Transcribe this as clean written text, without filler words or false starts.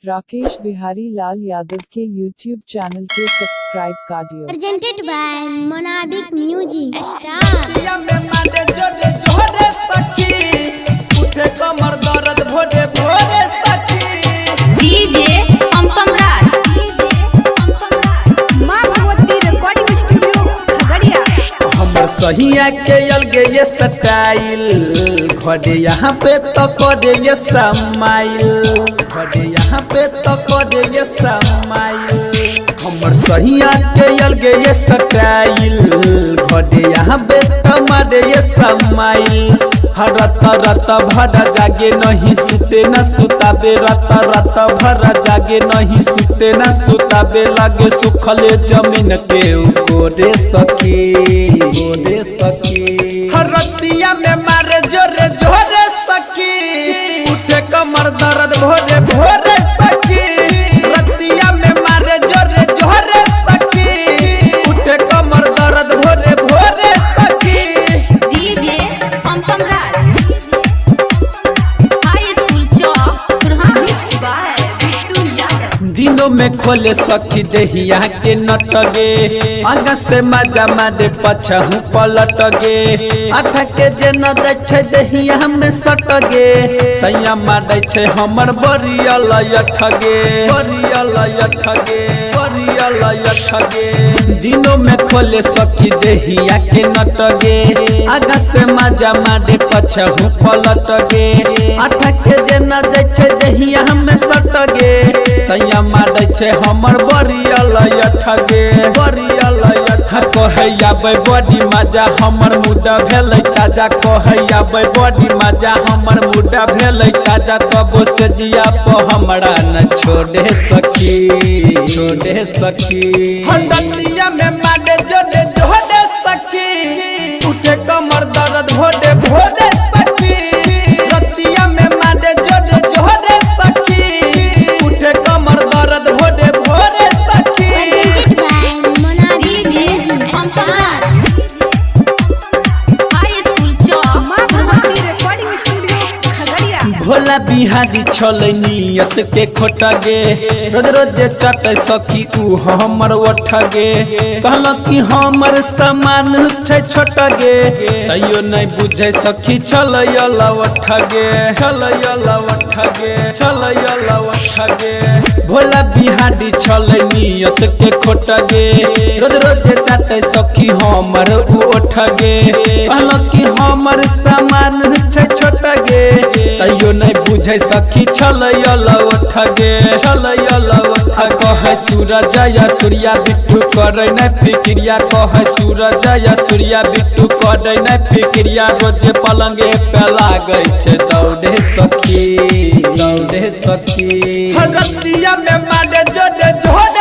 राकेश बिहारी लाल यादव के YouTube channel के subscribe काटियो। Presented by Monabic Music Star। DJ Pampamraj। माँ भगवती रिकॉर्डिंग स्टूडियो खगड़िया। हमर सहिया के अलगे ये स्टाइल घड़े यहाँ पे तो करे ये समाइल घड़े यहाँ पे तो करे ये समाइल। हमर सहिया के अलगे ये स्टाइल घड़े यहाँ पे तो मारे ये समाइल। रत रत भर जागे नहीं सुते न सुताबे रत रत भर जागे नहीं सुते न सुताबे लागे सुखले जमीन के कोरे सखी हरतिया में मारे जोरे जोरे सखी उठे कमर दर्द भोरे भोरे सखी रतिया में मारे जोरे जोरे सखी उठे कमर दर्द भोरे भोरे सखी। DJ Pampamraj। हाई स्कूल चौक पुरहा मिक्स बाय बिट्टू यादव। दिनों में खोले सखी देहिया के नटगे आगा से मजा मारे पछहू पलटगे आठ के जे न दै देहिया में सटगे सैया मारे छे हमर बरियल यठगे दिनों में खोले सखी देहिया के नटगे आगा से मजा मारे पछहू पलटगे आठ के जे न दै देहिया में सटगे सैया मारे छे हमर बरियल यठगे कहैया बड़ी मजा हमर मुद्दा भेलै ताजा कहैया बड़ी मजा हमर मुद्दा भेलै ताजा तबो से जिया प हमरा न छोड़े सखी हंडतिया में मारे जोड़े जोड़े सखी उठे कमर दर्द भोरे भोरे सखी रतिया में मारे जोड़े जोड़े सखी उठे कमर दर्द भोरे भोरे सखी। Presented by Monabic Music Star। High school चौक माँ भगवती रिकॉर्डिंग स्टूडियो खगड़िया। भोला बिहारी छलै नियत के खोटगे रोज रोज चटे सखी ऊ हमर ओठगे कहल कि हमर सामान छै छोटगे तैयो नहीं बुझे सखी छलैयल ओठगे भोला बिहारी छलै नियत के खोटगे रोज रोज चटे सखी हमर ऊ ओठगे कहल कि हमर सामान छै छोटगे तैयो नहीं बुझे सखी छलैयल ओठगे कहे सूरज या सूर्या बिट्टू करे न फिक्रिया कहे सूरज या सूर्या बिट्टू करे न फिक्रिया रोज पलंगे पे लागे छे दौड़े सखी हरतिया में मारे जोड़े जोड़े